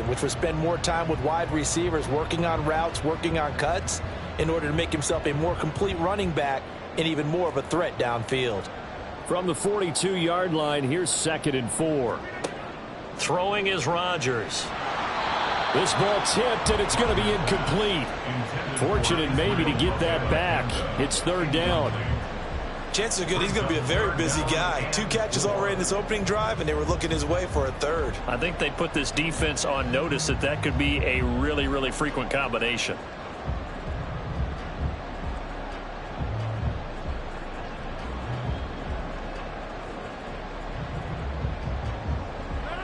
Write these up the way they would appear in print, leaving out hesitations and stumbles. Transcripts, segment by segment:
which was spend more time with wide receivers, working on routes, working on cuts, in order to make himself a more complete running back and even more of a threat downfield. From the 42-yard line, here's 2nd and 4. Throwing is Rodgers. This ball tipped, and it's going to be incomplete. Fortunate maybe to get that back. It's 3rd down. Chances are good he's going to be a very busy guy. 2 catches already in this opening drive, and they were looking his way for a 3rd. I think they put this defense on notice that could be a really, really frequent combination.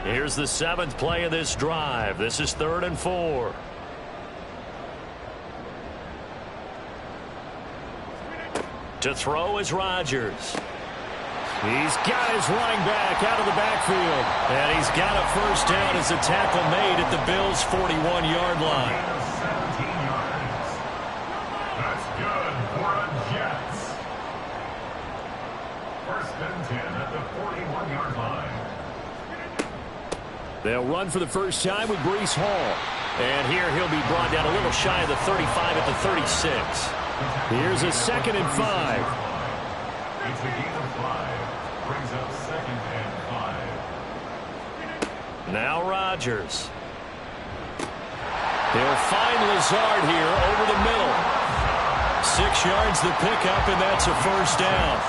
Here's the 7th play of this drive. This is 3rd and 4. To throw is Rodgers. He's got his running back out of the backfield. And he's got a first down as a tackle made at the Bills' 41-yard line. 17 yards. That's good for a Jets. 1st and 10 at the 41-yard line. They'll run for the first time with Breece Hall. And here he'll be brought down a little shy of the 35 at the 36. Here's a 2nd and 5. It's a gain of 5. Brings up 2nd and 5. Now Rodgers. He'll find Lazard here over the middle. 6 yards the pickup, and that's a first down.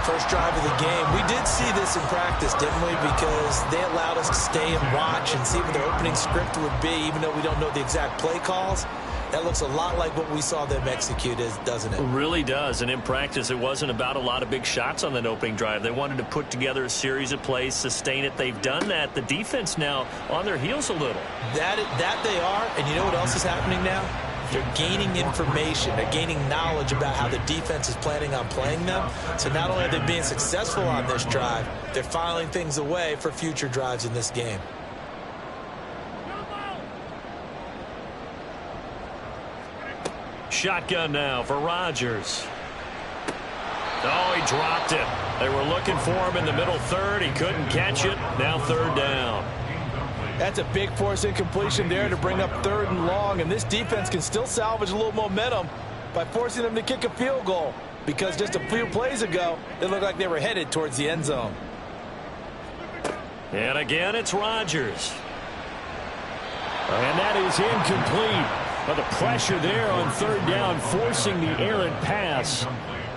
First drive of the game. We did see this in practice, didn't we? Because they allowed us to stay and watch and see what their opening script would be, even though we don't know the exact play calls. That looks a lot like what we saw them execute, doesn't it? It really does. And in practice, it wasn't about a lot of big shots on that opening drive. They wanted to put together a series of plays, sustain it. They've done that. The defense now on their heels a little. That they are. And you know what else is happening now? They're gaining information. They're gaining knowledge about how the defense is planning on playing them. So not only are they being successful on this drive, they're filing things away for future drives in this game. Shotgun now for Rodgers. Oh, he dropped it. They were looking for him in the middle 3rd. He couldn't catch it. Now 3rd down. That's a big force incompletion there to bring up 3rd and long, and this defense can still salvage a little momentum by forcing them to kick a field goal, because just a few plays ago, it looked like they were headed towards the end zone. And again, it's Rodgers. And that is incomplete. But the pressure there on 3rd down, forcing the errant pass.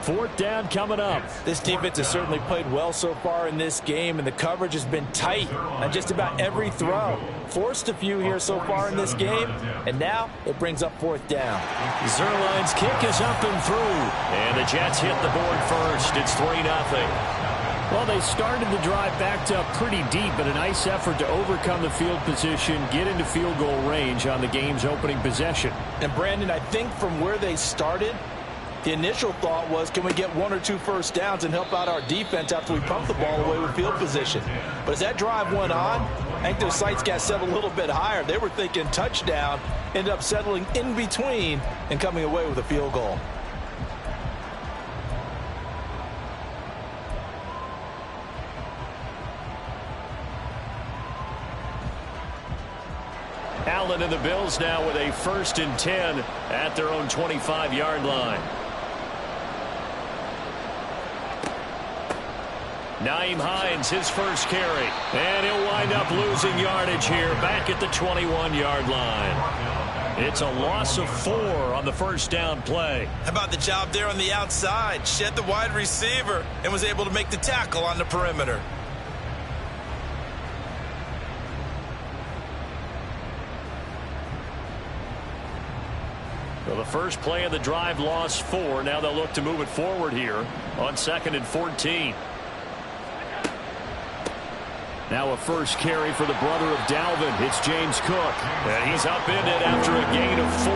4th down coming up. This defense has certainly played well so far in this game, and the coverage has been tight on just about every throw. Forced a few here so far in this game, and now it brings up 4th down. Zuerlein's kick is up and through. And the Jets hit the board first. It's 3-0. Well, they started the drive backed up pretty deep, but a nice effort to overcome the field position, get into field goal range on the game's opening possession. And Brandon, I think from where they started, the initial thought was, can we get 1 or 2 first downs and help out our defense after we pump the ball away with field position? But as that drive went on, I think their sights got set a little bit higher. They were thinking touchdown, ended up settling in between and coming away with a field goal. Allen and the Bills now with a 1st and 10 at their own 25-yard line. Nyheim Hines, his first carry. And he'll wind up losing yardage here back at the 21-yard line. It's a loss of 4 on the first down play. How about the job there on the outside? Shed the wide receiver and was able to make the tackle on the perimeter. Well, the first play of the drive lost 4. Now they'll look to move it forward here on 2nd and 14. Now a first carry for the brother of Dalvin. It's James Cook. And he's upended after a gain of 4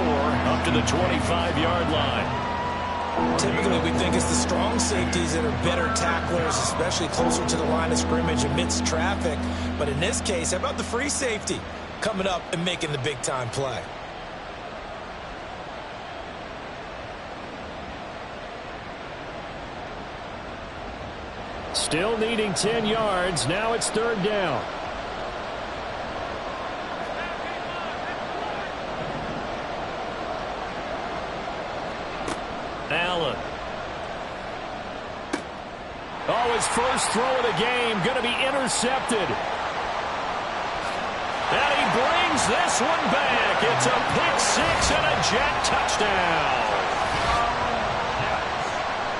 up to the 25-yard line. Typically, we think it's the strong safeties that are better tacklers, especially closer to the line of scrimmage amidst traffic. But in this case, how about the free safety coming up and making the big-time play? Still needing 10 yards. Now it's 3rd down. Now his first throw of the game going to be intercepted. And he brings this one back. It's a pick six and a Jet touchdown.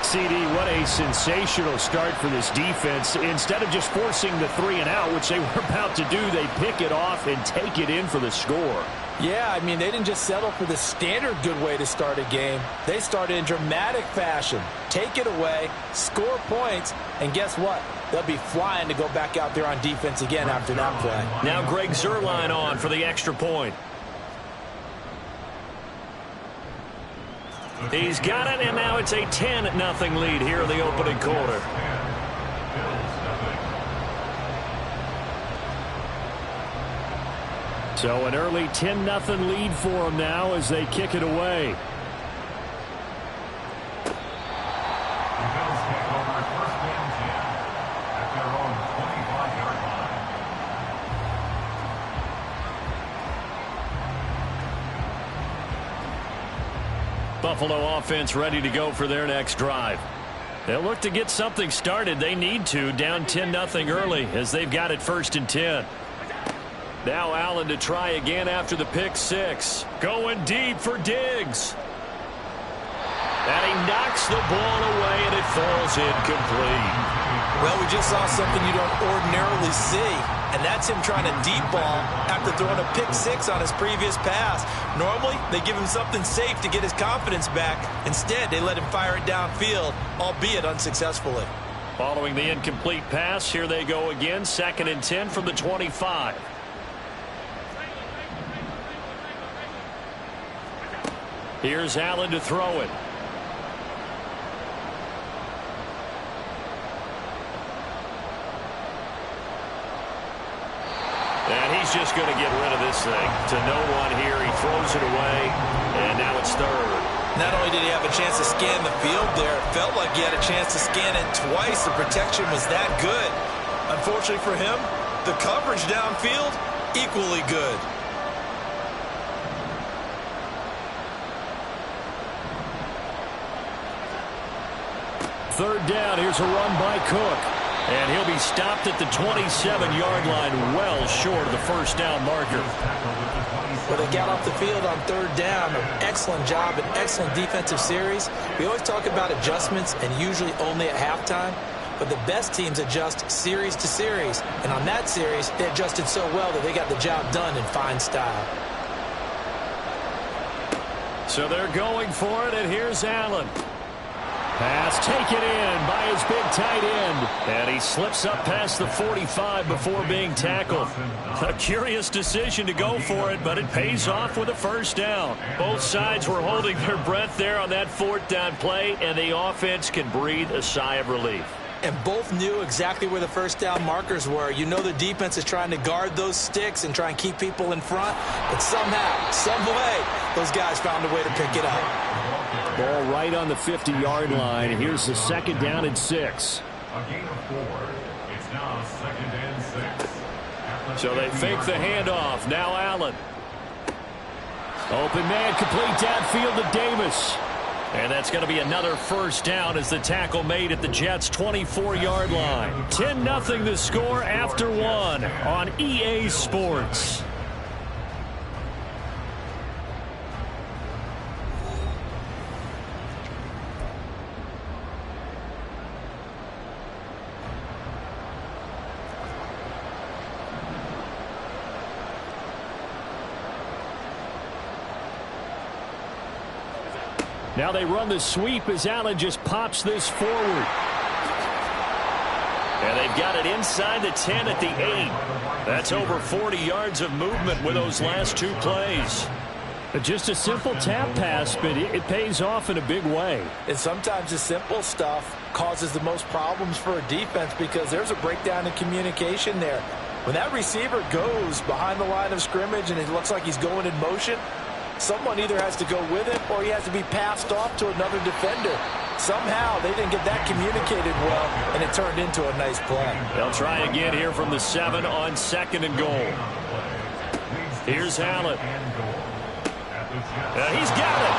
CD, what a sensational start for this defense. Instead of just forcing the 3 and out, which they were about to do, they pick it off and take it in for the score. Yeah, I mean, they didn't just settle for the standard good way to start a game. They started in dramatic fashion. Take it away, score points, and guess what? They'll be flying to go back out there on defense again after that play. Now Greg Zuerlein on for the extra point. He's got it, and now it's a 10-0 lead here in the opening quarter. So an early 10-0 lead for them now as they kick it away. Buffalo offense ready to go for their next drive. They'll look to get something started. They need to, down 10-0 early as they've got it 1st and 10. Now Allen to try again after the pick six. Going deep for Diggs. And he knocks the ball away, and it falls incomplete. Well, we just saw something you don't ordinarily see, and that's him trying to deep ball after throwing a pick six on his previous pass. Normally, they give him something safe to get his confidence back. Instead, they let him fire it downfield, albeit unsuccessfully. Following the incomplete pass, here they go again, 2nd and 10 from the 25. Here's Allen to throw it. And he's just going to get rid of this thing. To no one here. He throws it away, and now it's 3rd. Not only did he have a chance to scan the field there, it felt like he had a chance to scan it twice. The protection was that good. Unfortunately for him, the coverage downfield, equally good. Third down. Here's a run by Cook. And he'll be stopped at the 27-yard line, well short of the first down marker. Well, they got off the field on 3rd down. An excellent job, an excellent defensive series. We always talk about adjustments, and usually only at halftime. But the best teams adjust series to series. And on that series, they adjusted so well that they got the job done in fine style. So they're going for it, and here's Allen. Pass taken in by his big tight end. And he slips up past the 45 before being tackled. A curious decision to go for it, but it pays off with a first down. Both sides were holding their breath there on that 4th down play, and the offense can breathe a sigh of relief. And both knew exactly where the first down markers were. You know the defense is trying to guard those sticks and try and keep people in front. But somehow, some way, those guys found a way to pick it up. Ball right on the 50-yard line. Here's the 2nd down and 6. A gain of 4. It's now 2nd and 6. So they fake the handoff. Now Allen. Open man, complete downfield to Davis. And that's going to be another first down as the tackle made at the Jets' 24-yard line. 10-0 the score after 1 on EA Sports. Now they run the sweep as Allen just pops this forward. And they've got it inside the 10 at the 8. That's over 40 yards of movement with those last 2 plays. Just a simple tap pass, but it pays off in a big way. And sometimes the simple stuff causes the most problems for a defense because there's a breakdown in communication there. When that receiver goes behind the line of scrimmage and it looks like he's going in motion, someone either has to go with him or he has to be passed off to another defender. Somehow they didn't get that communicated well, and it turned into a nice play. They'll try again here from the 7 on 2nd and goal. Here's Allen. He's got it.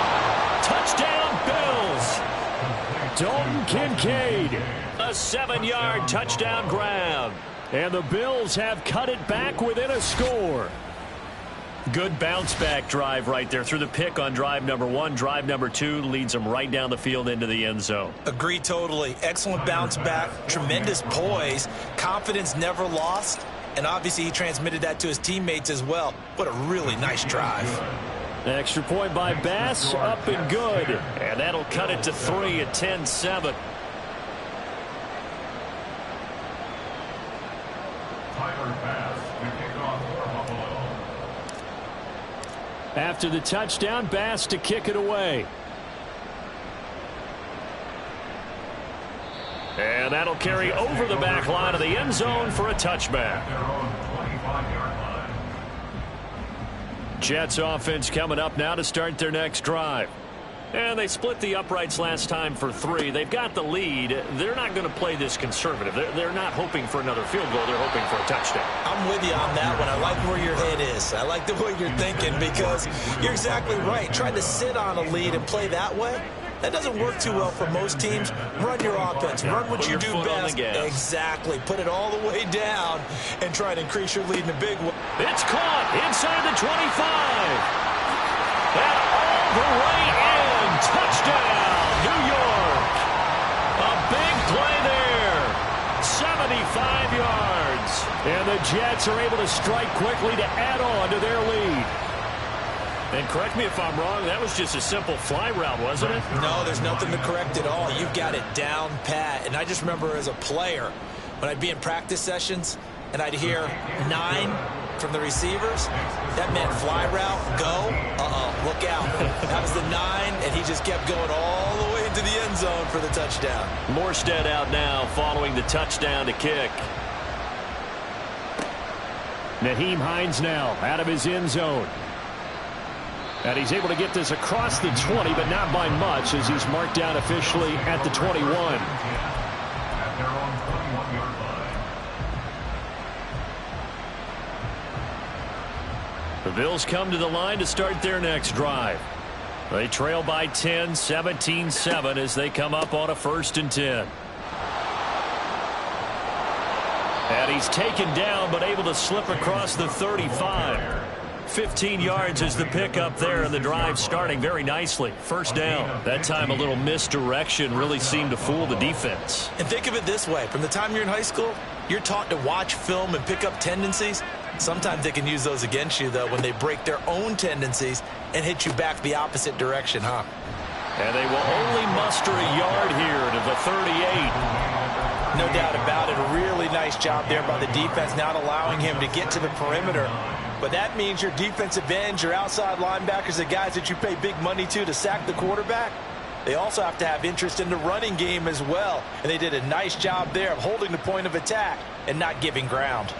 Touchdown, Bills. Dalton Kincaid. A 7-yard touchdown grab. And the Bills have cut it back within a score. Good bounce-back drive right there through the pick on drive number 1. Drive number 2 leads them right down the field into the end zone. Agree totally. Excellent bounce back, tremendous poise, confidence never lost, and obviously he transmitted that to his teammates as well. What a really nice drive. Extra point by Bass, up and good. And that'll cut it to 3 at 10-7. Tyler Bass to kick off for Buffalo. After the touchdown, Bass to kick it away. And that'll carry over the back line of the end zone for a touchback. Their own 25-yard line. Jets offense coming up now to start their next drive. And they split the uprights last time for 3. They've got the lead. They're not going to play this conservative. They're not hoping for another field goal. They're hoping for a touchdown. I'm with you on that one. I like where your head is. I like the way you're thinking because you're exactly right. Trying to sit on a lead and play that way, that doesn't work too well for most teams. Run your offense. Run what you do best. Exactly. Put it all the way down and try to increase your lead in a big way. It's caught inside the 25. And all the way in. Touchdown, New York. A big play there. 75 yards. And the Jets are able to strike quickly to add on to their lead. And correct me if I'm wrong, that was just a simple fly route, wasn't it? No, there's nothing to correct at all. You've got it down pat. And I just remember as a player, when I'd be in practice sessions and I'd hear 9 from the receivers, that meant fly route, go, look out. That was the 9, and he just kept going all the way into the end zone for the touchdown. Morstead out now following the touchdown to kick. Nyheim Hines now out of his end zone. And he's able to get this across the 20, but not by much as he's marked down officially at the 21. At their own 21-yard line. The Bills come to the line to start their next drive. They trail by 10, 17-7 as they come up on a 1st and 10. And he's taken down but able to slip across the 35. 15 yards is the pickup there, and the drive starting very nicely. 1st down. That time a little misdirection really seemed to fool the defense. And think of it this way. From the time you're in high school, you're taught to watch film and pick up tendencies. Sometimes they can use those against you, though, when they break their own tendencies and hit you back the opposite direction, huh? And they will only muster a yard here to the 38. No doubt about it. A really nice job there by the defense, not allowing him to get to the perimeter. But that means your defensive ends, your outside linebackers, the guys that you pay big money to sack the quarterback, they also have to have interest in the running game as well. And they did a nice job there of holding the point of attack and not giving ground.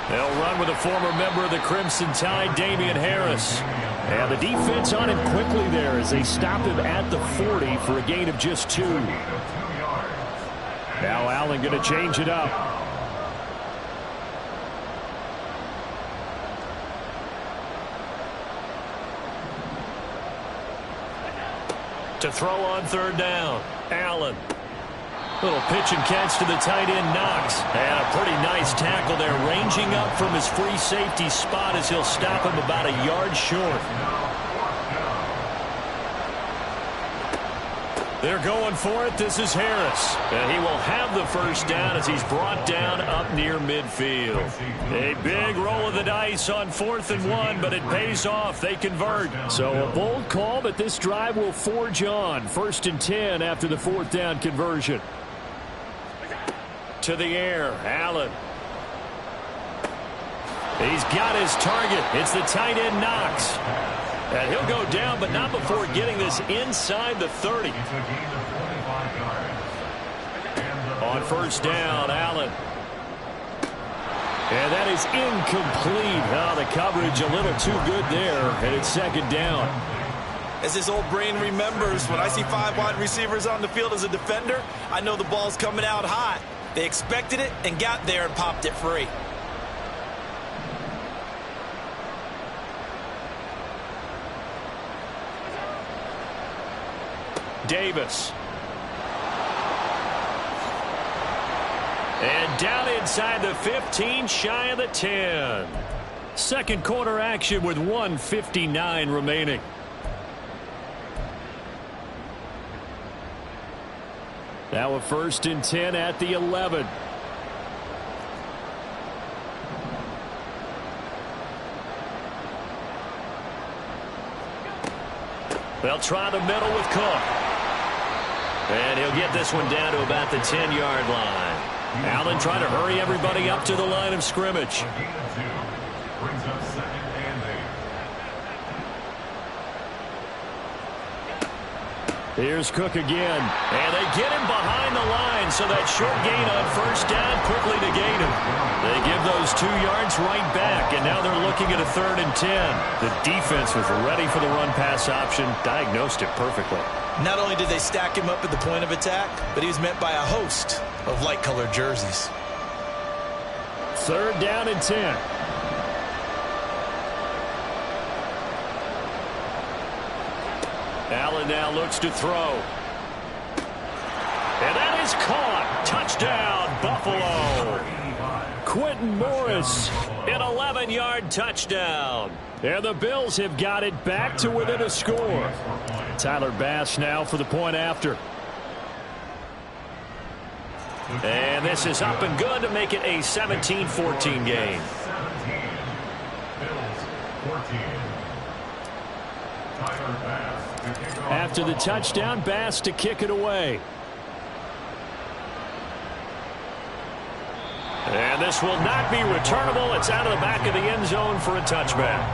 They'll run with a former member of the Crimson Tide, Damian Harris. And the defense on him quickly there as they stop him at the 40 for a gain of just 2. Now Allen going to change it up. To throw on 3rd down, Allen. Little pitch and catch to the tight end, Knox. And a pretty nice tackle there, ranging up from his free safety spot as he'll stop him about a yard short. They're going for it. This is Harris. And he will have the 1st down as he's brought down up near midfield. A big roll of the dice on 4th and 1, but it pays off. They convert. So a bold call, but this drive will forge on. 1st and 10 after the 4th down conversion. To the air, Allen. He's got his target. It's the tight end, Knox. And he'll go down, but not before getting this inside the 30. On 1st down, Allen. And that is incomplete. Oh, the coverage a little too good there, and it's 2nd down. As this old brain remembers, when I see 5 wide receivers on the field as a defender, I know the ball's coming out hot. They expected it and got there and popped it free. Davis. down inside the 15, shy of the 10. Second quarter action with 1:59 remaining. Now a 1st and 10 at the 11. They'll try the middle with Cook. And he'll get this one down to about the 10-yard line. Allen trying to hurry everybody up to the line of scrimmage. Brings up 2nd and 8. Here's Cook again. And they get him behind the line, so that short gain on 1st down quickly negated. They give those 2 yards right back, and now they're looking at a 3rd and 10. The defense was ready for the run-pass option, diagnosed it perfectly. Not only did they stack him up at the point of attack, but he was met by a host of light-colored jerseys. 3rd down and 10. Allen now looks to throw. And that is caught. Touchdown, Buffalo. Quentin Morris, an 11-yard touchdown. And the Bills have got it back to within a score. Tyler Bass now for the point after. And this is up and good to make it a 17-14 game. 17. Bills 14. Tyler Bass to kick off. After the touchdown, Bass to kick it away. And this will not be returnable. It's out of the back of the end zone for a touchback.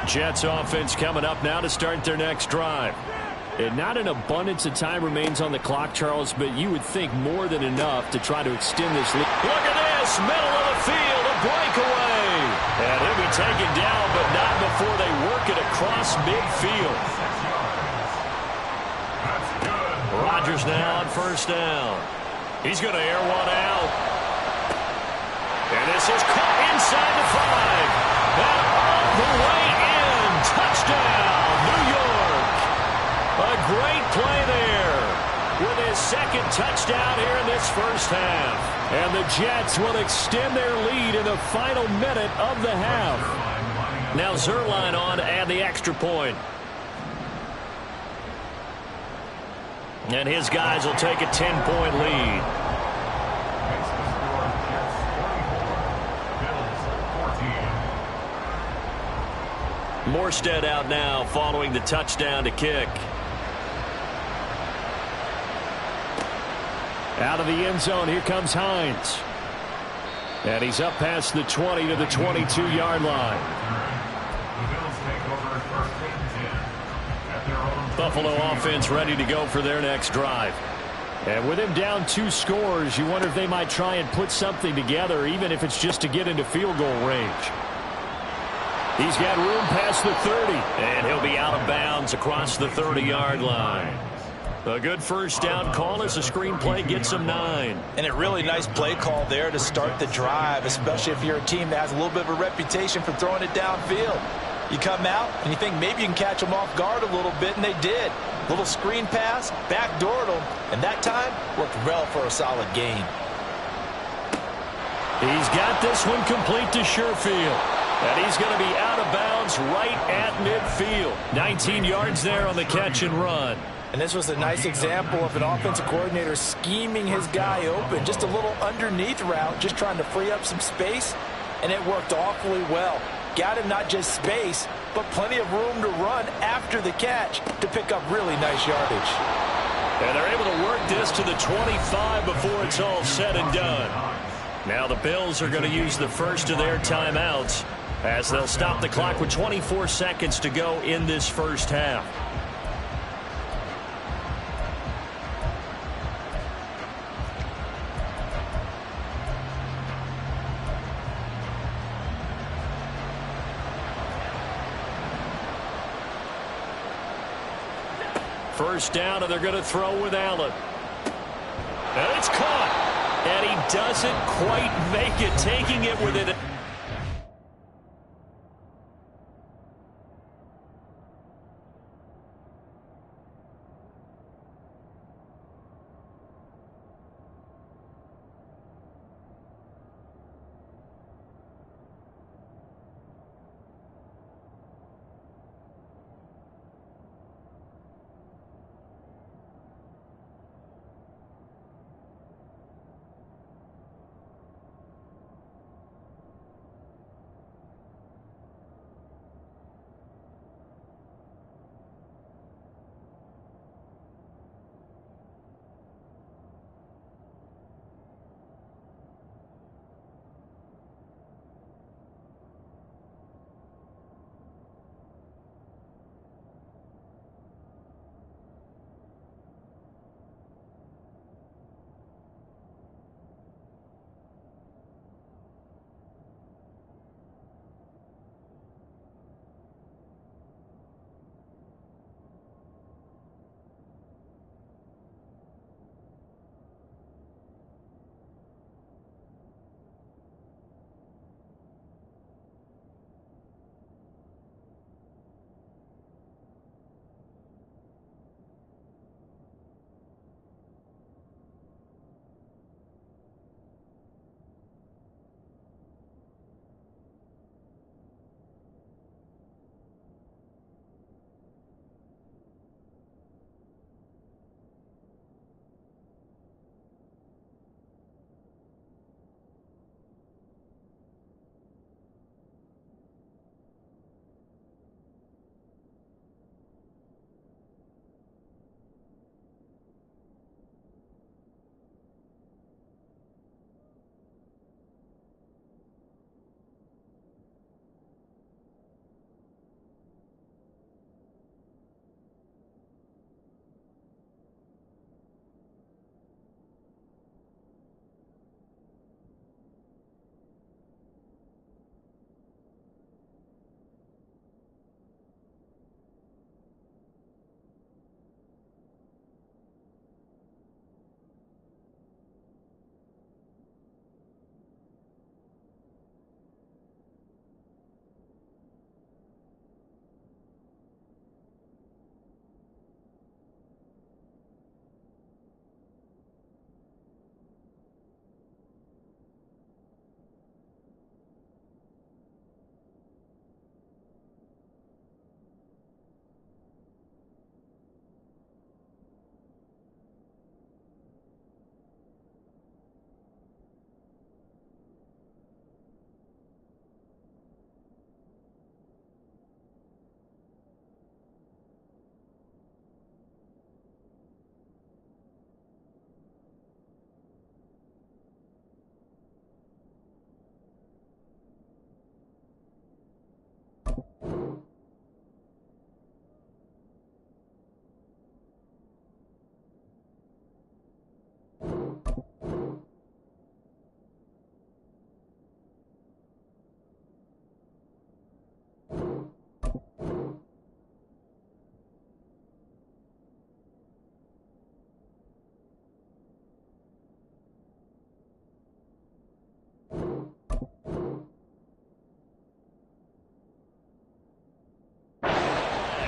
Jets offense coming up now to start their next drive. And not an abundance of time remains on the clock, Charles, but you would think more than enough to try to extend this lead. Look at this, middle of the field, a breakaway. And he'll be taken down, but not before they work it across midfield. Rodgers now on 1st down. He's going to air one out. And this is caught inside the 5. And all the way in. Touchdown, New York. A great play there with his 2nd touchdown here in this 1st half. And the Jets will extend their lead in the final minute of the half. Now Zuerlein on to add the extra point. And his guys will take a 10-point lead. Morstead out now following the touchdown to kick. Out of the end zone, here comes Hines. And he's up past the 20 to the 22-yard line. Buffalo offense ready to go for their next drive. And with him down 2 scores, you wonder if they might try and put something together, even if it's just to get into field goal range. He's got room past the 30. And he'll be out of bounds across the 30-yard line. A good 1st down call as the screenplay gets him 9. And a really nice play call there to start the drive, especially if you're a team that has a little bit of a reputation for throwing it downfield. You come out and you think maybe you can catch them off guard a little bit, and they did. Little screen pass, backdoored them, and that time worked well for a solid gain. He's got this one complete to Sherfield. And he's going to be out of bounds right at midfield. 19 yards there on the catch and run. And this was a nice example of an offensive coordinator scheming his guy open. Just a little underneath route, just trying to free up some space, and it worked awfully well. Got him not just space, but plenty of room to run after the catch to pick up really nice yardage. And they're able to work this to the 25 before it's all said and done. Now the Bills are going to use the first of their timeouts as they'll stop the clock with 24 seconds to go in this 1st half. First down, and they're going to throw with Allen. And it's caught. And he doesn't quite make it, taking it within it.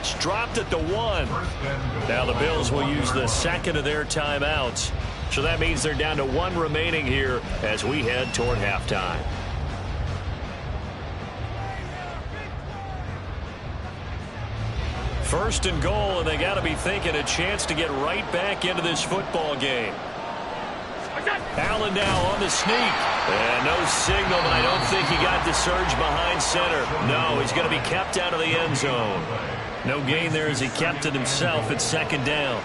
It's dropped at the 1. Now the Bills will use the second of their timeouts. So that means they're down to 1 remaining here as we head toward halftime. First and goal, and they got to be thinking a chance to get right back into this football game. Allen now on the sneak. And no signal, but I don't think he got the surge behind center. No, he's going to be kept out of the end zone. No gain there as he kept it himself at second down.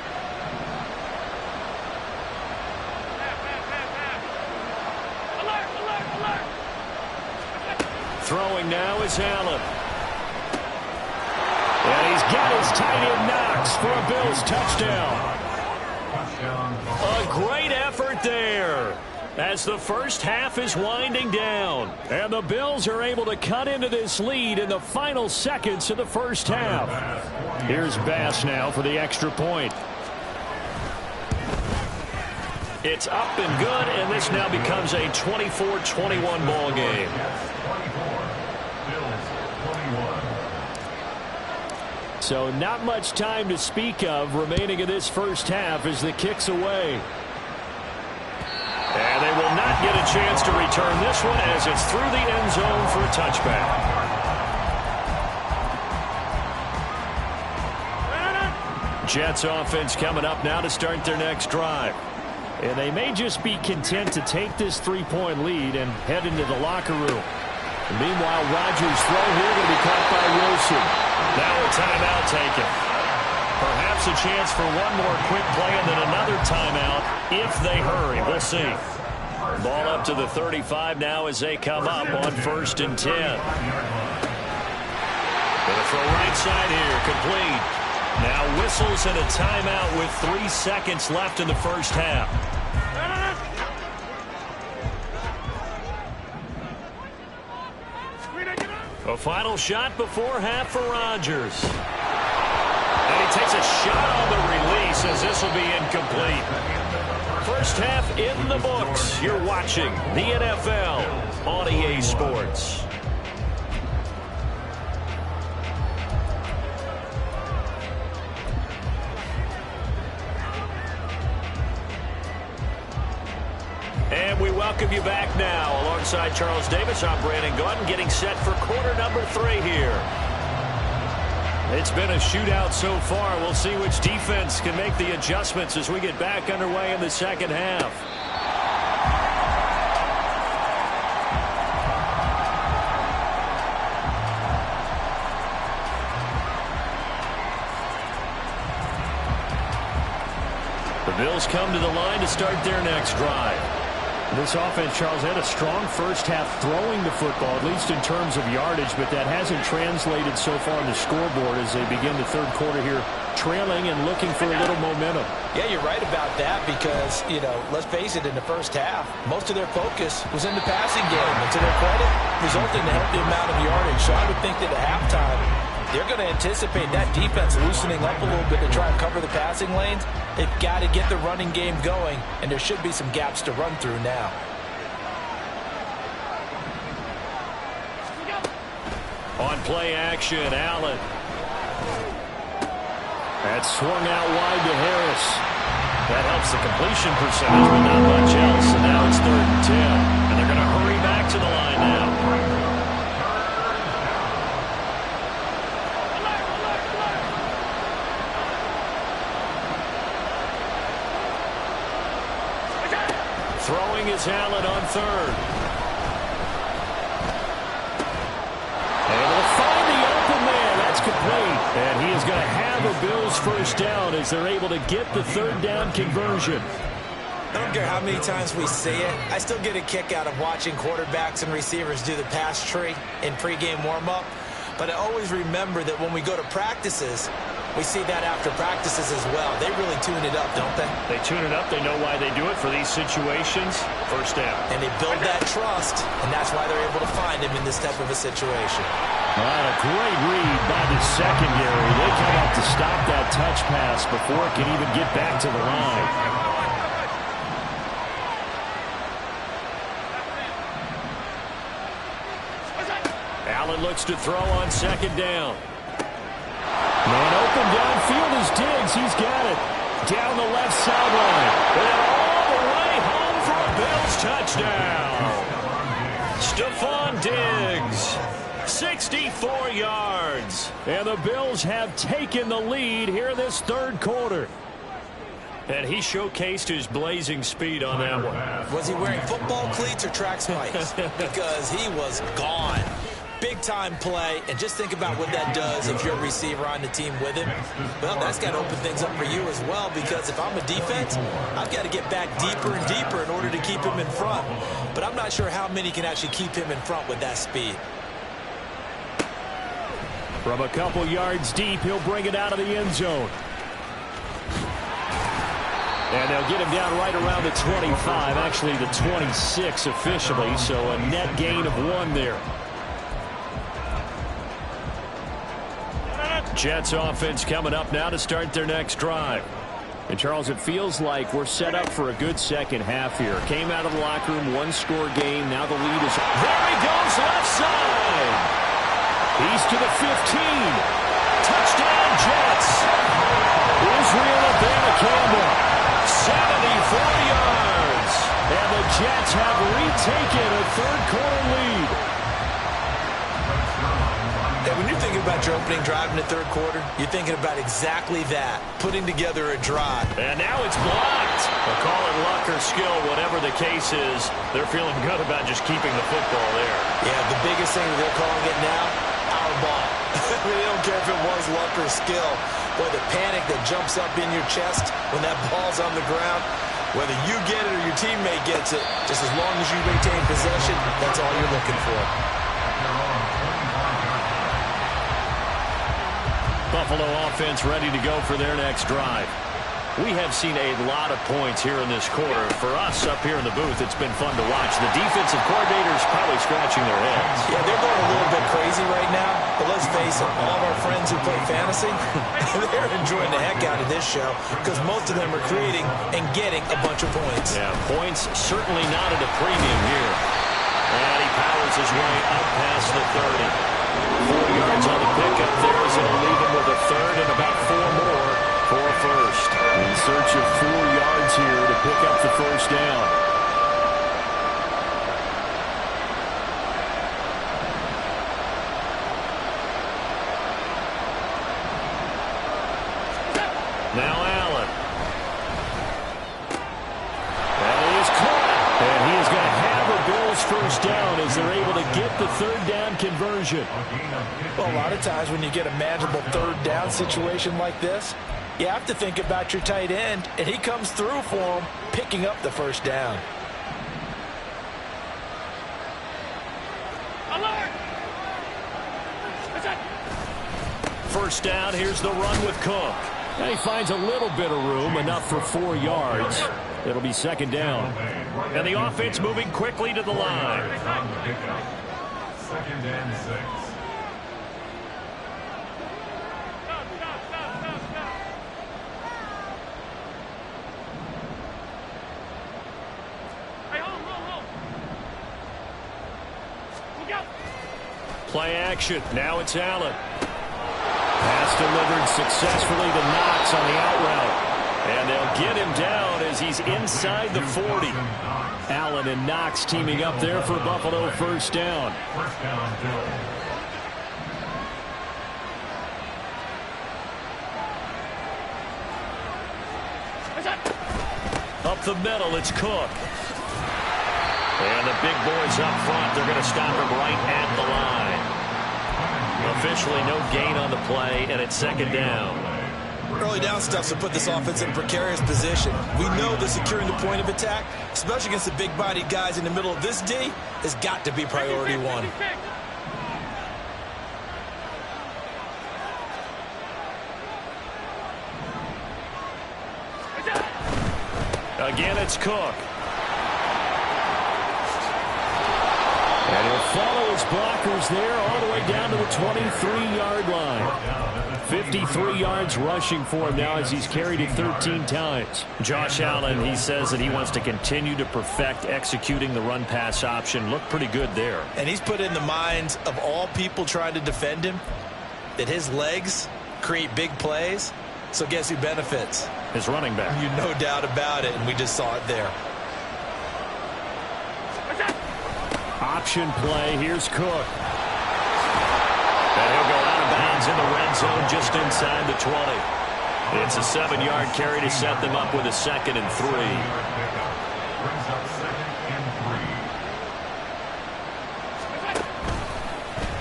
Throwing now is Allen. And he's got his tight end Knox for a Bills touchdown. A great effort there as the first half is winding down. And the Bills are able to cut into this lead in the final seconds of the first half. Here's Bass now for the extra point. It's up and good, and this now becomes a 24-21 ball game. So not much time to speak of remaining in this first half as the kick's away. And they will not get a chance to return this one as it's through the end zone for a touchback. Jets offense coming up now to start their next drive. And they may just be content to take this 3-point lead and head into the locker room. And meanwhile, Rodgers' throw here going to be caught by Wilson. Now a timeout taken. Perhaps a chance for one more quick play and then another timeout if they hurry. We'll see. Ball up to the 35 now as they come up on 1st and 10. Going to throw right side here, complete. Now whistles and a timeout with 3 seconds left in the first half. A final shot before half for Rodgers. And he takes a shot on the release as this will be incomplete. First half in the books. You're watching the NFL on EA Sports. And we welcome you back now. Alongside Charles Davis, I'm Brandon Gaudin, getting set for quarter number 3 here. It's been a shootout so far. We'll see which defense can make the adjustments as we get back underway in the second half. The Bills come to the line to start their next drive. This offense, Charles, had a strong first half throwing the football, at least in terms of yardage, but that hasn't translated so far on the scoreboard as they begin the third quarter here, trailing and looking for a little momentum. Yeah, you're right about that because, you know, let's face it, in the first half, most of their focus was in the passing game. And to their credit, resulted in a healthy amount of yardage. So I would think that at halftime, they're going to anticipate that defense loosening up a little bit to try and cover the passing lanes. They've got to get the running game going, and there should be some gaps to run through now. On play action, Allen. That swung out wide to Harris. That helps the completion percentage, but not much else. And now it's 3rd and 10. And they're going to hurry back to the line now. Throwing is Allen on 3rd. And they'll find the open man. That's complete. And he is going to have a Bills first down as they're able to get the 3rd down conversion. I don't care how many times we see it. I still get a kick out of watching quarterbacks and receivers do the pass tree in pregame warm-up. But I always remember that when we go to practices, we see that after practices as well. They really tune it up, don't they? They tune it up. They know why they do it for these situations. First down. And they build that trust, and that's why they're able to find him in this type of a situation. A great read by the secondary. They come up to stop that touch pass before it can even get back to the line. Allen looks to throw on 2nd down. Man open downfield is Diggs. He's got it. Down the left sideline. And all the way home for a Bills touchdown. Stephon Diggs. 64 yards. And the Bills have taken the lead here this third quarter. And he showcased his blazing speed on that one. Was he wearing football cleats or track spikes? Because he was gone. Big-time play, and just think about what that does if you're a receiver on the team with him. Well, that's got to open things up for you as well, because if I'm a defense, I've got to get back deeper and deeper in order to keep him in front. But I'm not sure how many can actually keep him in front with that speed. From a couple yards deep, he'll bring it out of the end zone. And they'll get him down right around the 25, actually the 26 officially, so a net gain of 1 there. Jets offense coming up now to start their next drive. And, Charles, it feels like we're set up for a good second half here. Came out of the locker room, one-score game. Now the lead is... There he goes, left side. He's to the 15. Touchdown, Jets. Israel Abanikanda, 74 yards. And the Jets have retaken a third-quarter lead. Hey, when you're thinking about your opening drive in the third quarter, you're thinking about exactly that, putting together a drive. And now it's blocked. They'll call it luck or skill, whatever the case is. They're feeling good about just keeping the football there. Yeah, the biggest thing that they're calling it now, our ball. They don't care if it was luck or skill. Boy, the panic that jumps up in your chest when that ball's on the ground, whether you get it or your teammate gets it, just as long as you maintain possession, that's all you're looking for. Buffalo offense ready to go for their next drive. We have seen a lot of points here in this quarter. For us up here in the booth, it's been fun to watch. The defensive coordinators probably scratching their heads. Yeah, they're going a little bit crazy right now, but let's face it, all of our friends who play fantasy, they're enjoying the heck out of this show because most of them are creating and getting a bunch of points. Yeah, points certainly not at a premium here. And he powers his way up past the 30. 4 yards on the pickup there is going to leave him with a third and about 4 more for a first. In search of 4 yards here to pick up the first down. Now Allen. And he is caught. And he is going to have the Bills first down as they're able to get the third down conversion. Well, a lot of times when you get a manageable third down situation like this, you have to think about your tight end, and he comes through for him, picking up the first down. First down, here's the run with Cook. And he finds a little bit of room, enough for 4 yards. It'll be second down. And the offense moving quickly to the line. Second and 6. Play action. Now it's Allen. Pass delivered successfully to Knox on the out route. And they'll get him down as he's inside the 40. Allen and Knox teaming up there for Buffalo first down. First down, Bills. Up the middle, it's Cook. And the big boys up front, they're going to stop him right at the line. Officially no gain on the play, and it's second down. Early down stuff to put this offense in a precarious position. We know that securing the point of attack, especially against the big-bodied guys in the middle of this D, has got to be priority one. Again, it's Cook. And he'll follow his blockers there all the way down to the 23-yard line. 53 yards rushing for him now as he's carried it 13 times. Josh Allen, he says that he wants to continue to perfect executing the run-pass option. Looked pretty good there. And he's put in the minds of all people trying to defend him that his legs create big plays. So guess who benefits? His running back. You no doubt about it, and we just saw it there. Option play. Here's Cook. And he'll go out of bounds in the red zone just inside the 20. It's a 7-yard carry to set them up with a 2nd and 3. Brings up 2nd and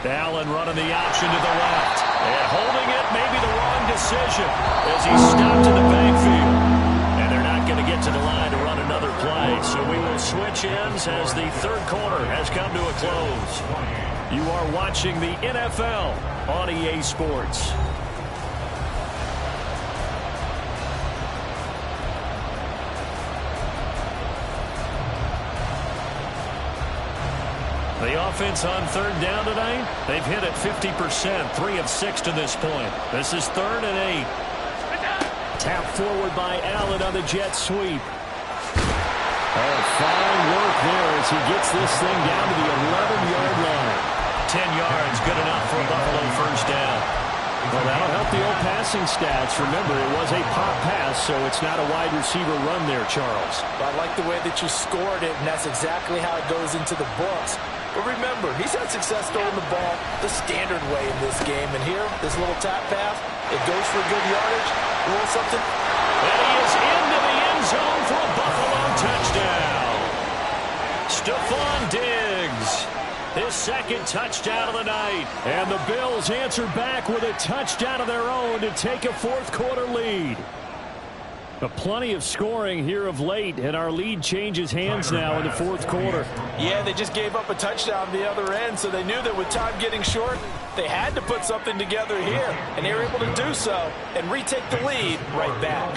3. Allen running the option to the left. And holding it, maybe the wrong decision as he stopped in the backfield. And they're not going to get to the line to run another play. So we will switch ends as the 3rd quarter has come to a close. You are watching the NFL on EA Sports. The offense on 3rd down tonight, they've hit it 50%, 3 of 6 to this point. This is 3rd and 8. Tap forward by Allen on the jet sweep. Oh, fine work there as he gets this thing down to the 11-yard line. 10 yards, good enough for a Buffalo 1st down. Well, that'll help the old passing stats. Remember, it was a pop pass, so it's not a wide receiver run there, Charles. I like the way that you scored it, and that's exactly how it goes into the books. But remember, he's had success throwing the ball the standard way in this game. And here, this little tap pass, it goes for good yardage, a little something. And he is into the end zone for a Buffalo touchdown. Stephon Diggs, his 2nd touchdown of the night. And the Bills answer back with a touchdown of their own to take a 4th quarter lead. But plenty of scoring here of late, and our lead changes hands now in the 4th quarter. Yeah, they just gave up a touchdown on the other end, so they knew that with time getting short, they had to put something together here, and they were able to do so and retake the lead right back.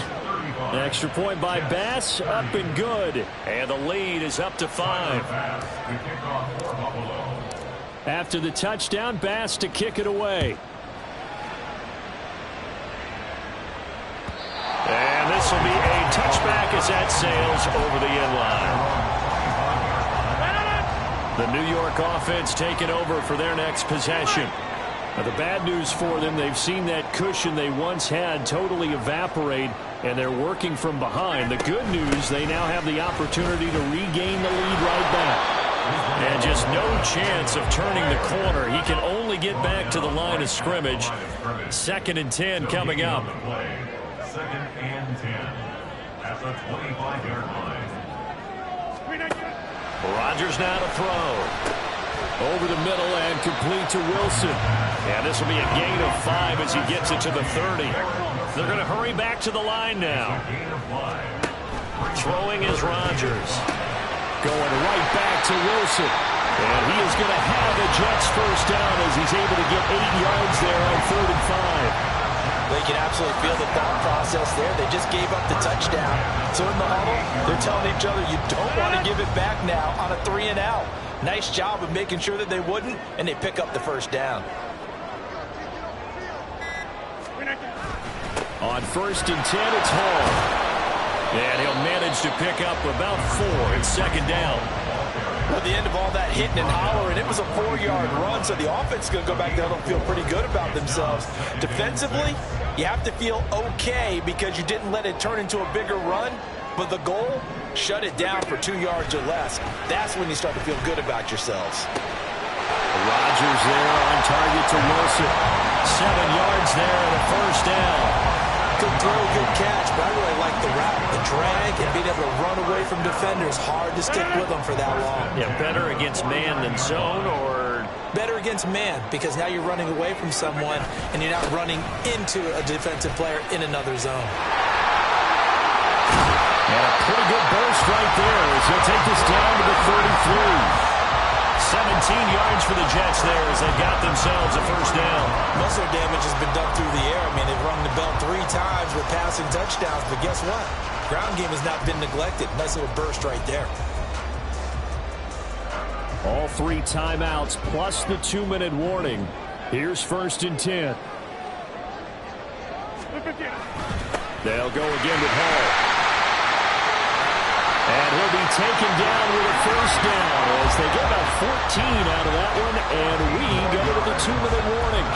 An extra point by Bass, up and good. And the lead is up to 5. After the touchdown, Bass to kick it away. And this will be a touchback as that sails over the end line. The New York offense taking over for their next possession. Now, the bad news for them, they've seen that cushion they once had totally evaporate, and they're working from behind. The good news, they now have the opportunity to regain the lead right back. And just no chance of turning the corner. He can only get back to the line of scrimmage. 2nd and 10 coming up. 2nd and 10 at the 25-yard line. Rodgers now to throw. Over the middle and complete to Wilson. And this will be a gain of 5 as he gets it to the 30. They're going to hurry back to the line now. Throwing is Rodgers. Going right back to Wilson. And he is going to have the Jets 1st down as he's able to get 8 yards there on 3rd and 5. They can absolutely feel the thought process there. They just gave up the touchdown. So in the huddle, they're telling each other, you don't want to give it back now on a 3 and out. Nice job of making sure that they wouldn't, and they pick up the 1st down. On 1st and 10, it's Hall. And he'll manage to pick up about 4. It's 2nd down. Well, at the end of all that hitting and hollering, it was a 4-yard run, so the offense is going to go back there and feel pretty good about themselves. Defensively, you have to feel okay because you didn't let it turn into a bigger run, but the goal, shut it down for 2 yards or less. That's when you start to feel good about yourselves. Rodgers there on target to Wilson. 7 yards there and a 1st down. Good throw, good catch, but I really like the route, the drag, and being able to run away from defenders. Hard to stick with them for that long. Yeah, better against man than zone, or? Better against man, because now you're running away from someone, and you're not running into a defensive player in another zone. And a pretty good burst right there as he'll take this down to the 33. 17 yards for the Jets there as they got themselves a 1st down. Most of the damage has been done through the air. I mean, they've rung the bell 3 times with passing touchdowns, but guess what? Ground game has not been neglected. Nice little burst right there. All 3 timeouts plus the 2-minute warning. Here's 1st and 10. They'll go again with Hall. And he'll be taken down with a 1st down as they get about 14 out of that one, and we go to the 2-minute warning.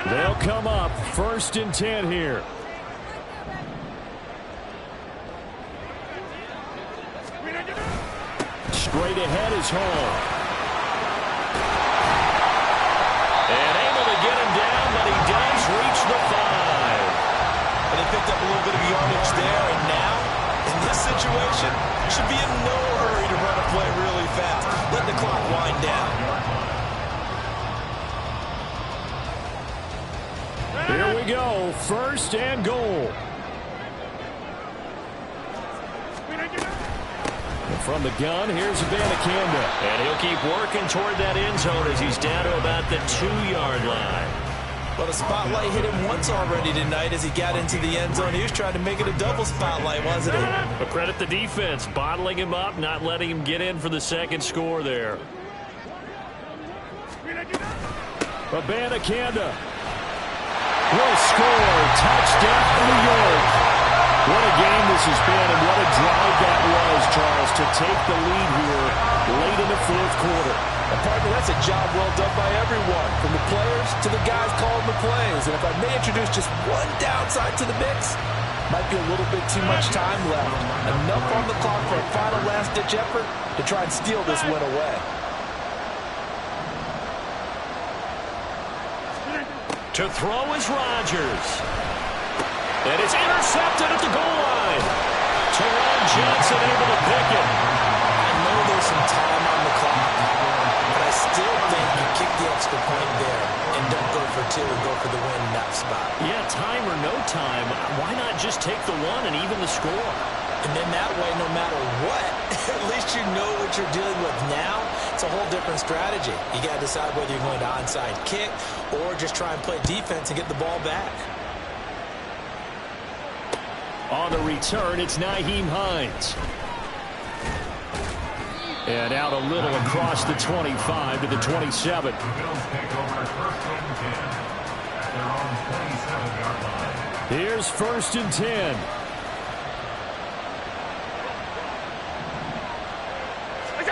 They'll come up 1st and 10 here. Straight ahead is Hall. And able to get him down, but he does reach the 5. And they picked up a little bit of yardage there, and now, in this situation, should be in no hurry to run a play really fast. Let the clock wind down. Here we go, 1st and goal. And from the gun, here's Abanikanda. And he'll keep working toward that end zone as he's down to about the 2-yard line. Well, the spotlight hit him once already tonight as he got into the end zone. He was trying to make it a double spotlight, wasn't he? But credit the defense, bottling him up, not letting him get in for the second score there. Abanikanda will score. Touchdown, New York. What a game this has been, and what a drive that was, Charles, to take the lead here late in the 4th quarter. And partner, that's a job well done by everyone, from the players to the guys calling the plays. And if I may introduce just one downside to the mix, might be a little bit too much time left. Enough on the clock for a final last-ditch effort to try and steal this win away. To throw is Rodgers. And it's intercepted at the goal line. Teron Johnson able to pick it. I know there's some time on the clock, but I still think you kick the extra point there and don't go for 2 and go for the win in that spot. Yeah, time or no time, why not just take the 1 and even the score? And then that way, no matter what, at least you know what you're dealing with now. It's a whole different strategy. You got to decide whether you're going to onside kick or just try and play defense and get the ball back. On the return, it's Nyheim Hines. And out a little across the 25 to the 27. The Bills take over 1st and 10 at their own 27-yard line. Here's 1st and 10.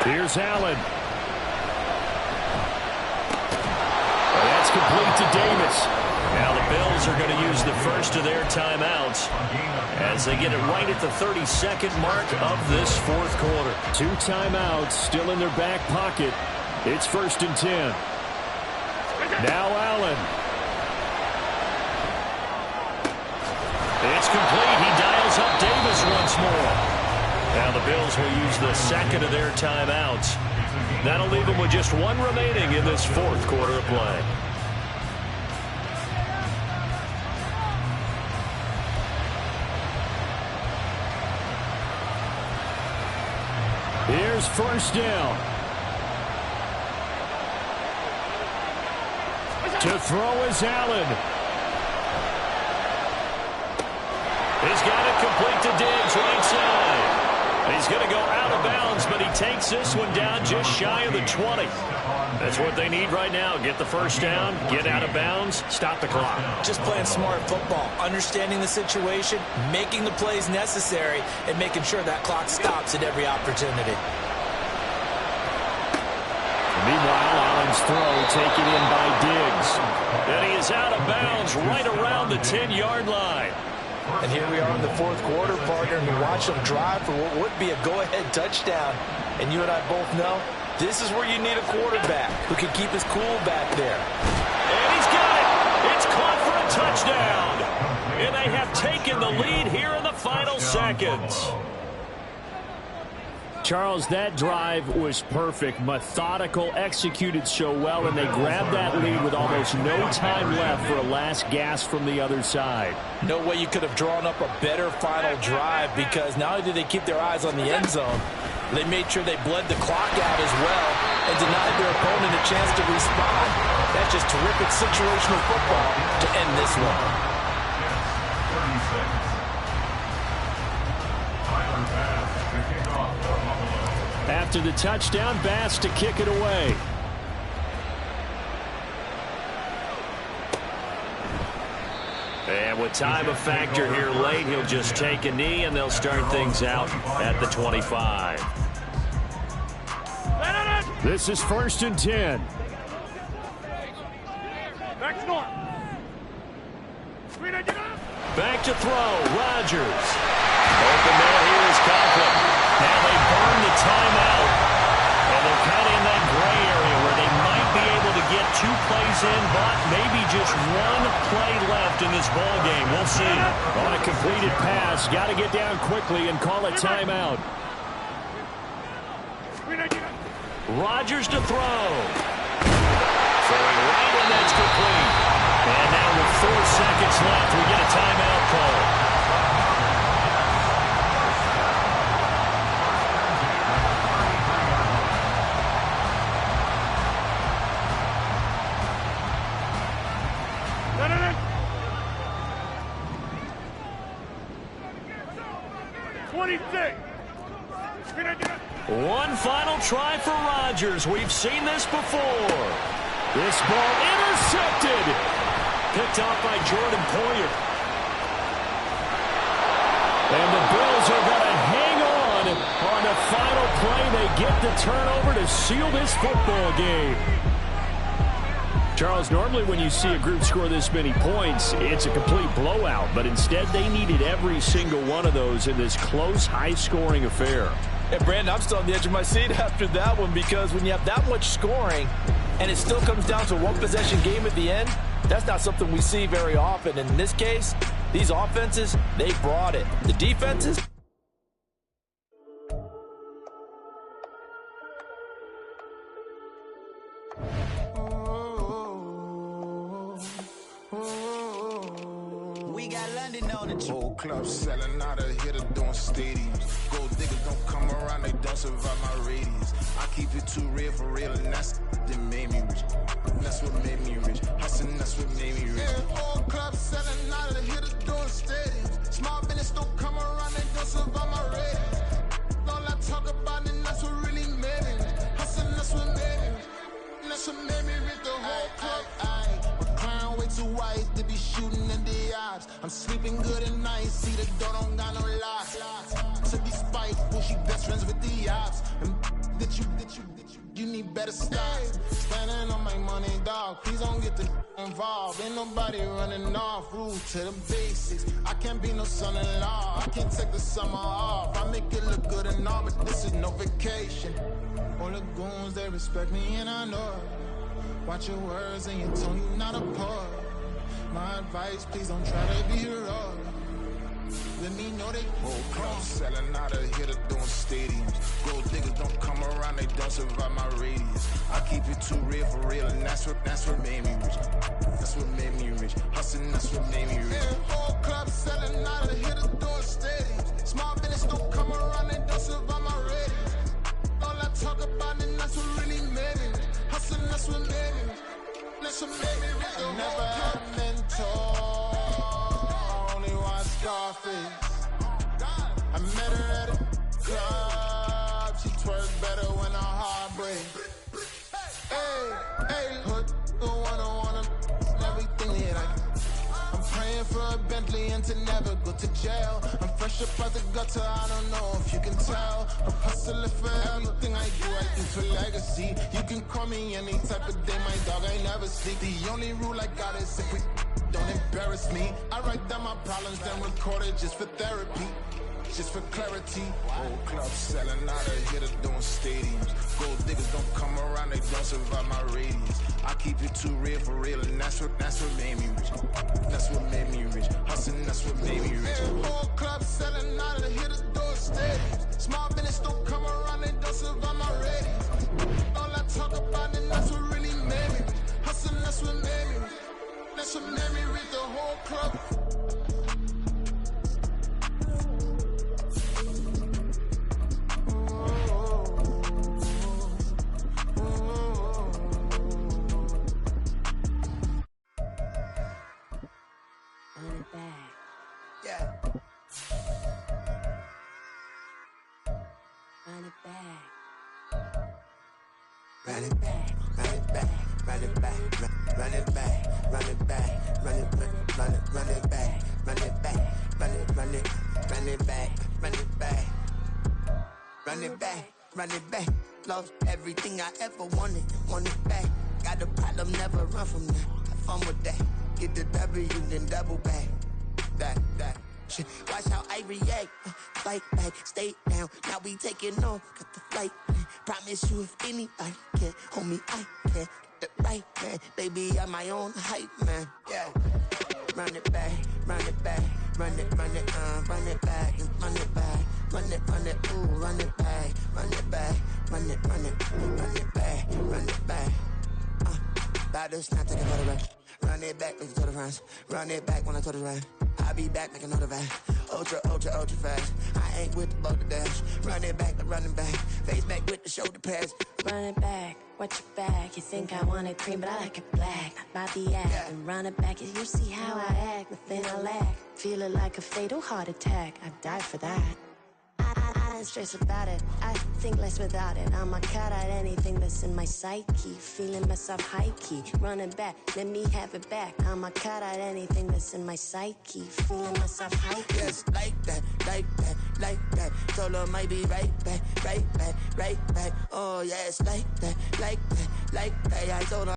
Here's Allen. That's complete to Davis. Now the Bills are going to use the first of their timeouts as they get it right at the 32nd mark of this 4th quarter. 2 timeouts still in their back pocket. It's 1st and 10. Now Allen. It's complete. He dials up Davis once more. Now the Bills will use the second of their timeouts. That'll leave them with just 1 remaining in this 4th quarter of play. Here's 1st down. To throw is Allen. He's got it complete to Diggs, right side. He's going to go out of bounds, but he takes this one down just shy of the 20. That's what they need right now. Get the first down, get out of bounds, stop the clock. Just playing smart football, understanding the situation, making the plays necessary, and making sure that clock stops at every opportunity. Meanwhile, Allen's throw taken in by Diggs. And he is out of bounds right around the 10-yard line. And here we are in the 4th quarter, partner, and you watch them drive for what would be a go-ahead touchdown. And you and I both know this is where you need a quarterback who can keep his cool back there. And he's got it. It's caught for a touchdown. And they have taken the lead here in the final seconds. Charles, that drive was perfect, methodical, executed so well, and they grabbed that lead with almost no time left for a last gasp from the other side. No way you could have drawn up a better final drive, because not only did they keep their eyes on the end zone, they made sure they bled the clock out as well and denied their opponent a chance to respond. That's just terrific situational football to end this one. 30 seconds. Tyler Bass to kick off for Buffalo. After the touchdown, Bass to kick it away. And with time a factor here late, he'll just take a knee, and they'll start things out at the 25. This is 1st and 10. Back to throw, Rodgers. Open man here is Conklin. Now they burn the timeout. And they're kind of in that gray area where they might be able to get 2 plays in, but maybe just 1 play left in this ball game. We'll see. On a completed pass, got to get down quickly and call it timeout. Rodgers to throw. Throwing right, and that's complete. And now with 4 seconds left, we get a timeout call. One final try for Rodgers. We've seen this before. This ball intercepted. Picked off by Jordan Poyer. And the Bills are going to hang on the final play. They get the turnover to seal this football game. Charles, normally when you see a group score this many points, it's a complete blowout. But instead, they needed every single one of those in this close, high-scoring affair. And Brandon, I'm still on the edge of my seat after that one, because when you have that much scoring and it still comes down to a 1-possession game at the end, that's not something we see very often. And in this case, these offenses, they brought it. The defenses... Whole club selling out of here to doing stadiums. Gold diggers don't come around, they don't survive my radius. I keep it too real for real, and that's that made me rich. That's what made me rich. Hustling, that's what made me rich. Yeah, whole club selling out of here to doing stadiums. Small business don't come around, they don't survive my radius. All I talk about, and that's what really made me rich. Hustling, that's what made me rich. That's what made me rich. The whole club. Way too wise to be shooting in the eyes. I'm sleeping good at night. See the door don't got no locks. To be spiteful, she best friends with the ops. And you need better stop. Standing on my money, dog. Please don't get the involved. Ain't nobody running off. Rule to the basics. I can't be no son-in-law. I can't take the summer off. I make it look good and all, but this is no vacation. All the goons, they respect me and I know it. Watch your words and your tone, you not a part. My advice, please don't try to be raw. Let me know they whole club selling out of here to doing stadiums. Gold diggers don't come around, they don't survive my radius. I keep it too real for real, and that's what made me rich. That's what made me rich. Hustling, that's what made me rich. Yeah, whole club selling out of here to doing stadiums. Small business don't come around, they don't survive my radius. All I talk about, and that's what really made me rich. Hustling, that's what made me rich. That's what made me rich. I never had a mentor. Only watch Scarface. I met her at a club. She twerks better when her heart breaks. Hey, hood, the one I wanna, everything that I'm praying for a Bentley and to never go to jail. I'm fresh up out the gutter, I don't know if you can tell. I'm hustling for everything I do for legacy. You can call me any type of day, my dog, I never sleep. The only rule I got is if we don't embarrass me. I write down my problems, then record it just for therapy. Just for clarity. Whole club selling out of here to doing stadiums. Gold diggers don't come around, they don't survive my radius. I keep it too real for real, and that's what made me rich. That's what made me rich. Hustling, that's what made me rich. Yeah, whole club selling out of here to doing stadiums. Small business don't come around, they don't survive my radius. All I talk about, and that's what really made me rich. Hustling, that's what made me rich. That's what made me rich. The whole club. Run it back, lost everything I ever wanted, want it back. Got a problem, never run from that. Have fun with that. Get the W, then double back. that. Shit. Watch how I react. Fight back, stay down. Now we taking off, got the flight. Promise you if anybody can, homie, I can. Get the right man, baby, I'm my own hype man. Yeah. Run it back, run it back, run it back, and run it back, run it, ooh, run it back, run it back, run it back, run it back. Battles not taking photograph. Run it back, make it to the runs. Run it back when I told the run. I'll be back, make another run. Ultra fast. I ain't with the boat to dash. Run it back, like running back. Face back with the shoulder pads. Run it back, watch your back. You think I want it cream, but I like it black. Not the act, yeah. And run it back. You see how I act, nothing I lack. Feeling like a fatal heart attack. I'd die for that. I don't stress about it, I think less without it. I'ma cut out anything that's in my psyche. Feeling myself high-key, running back, let me have it back. I'ma cut out anything that's in my psyche. Feeling myself high-key. Yes, like that, like that, like that. Told her might be right back, right back, right back. Oh yes, like that, like that, like that. I told her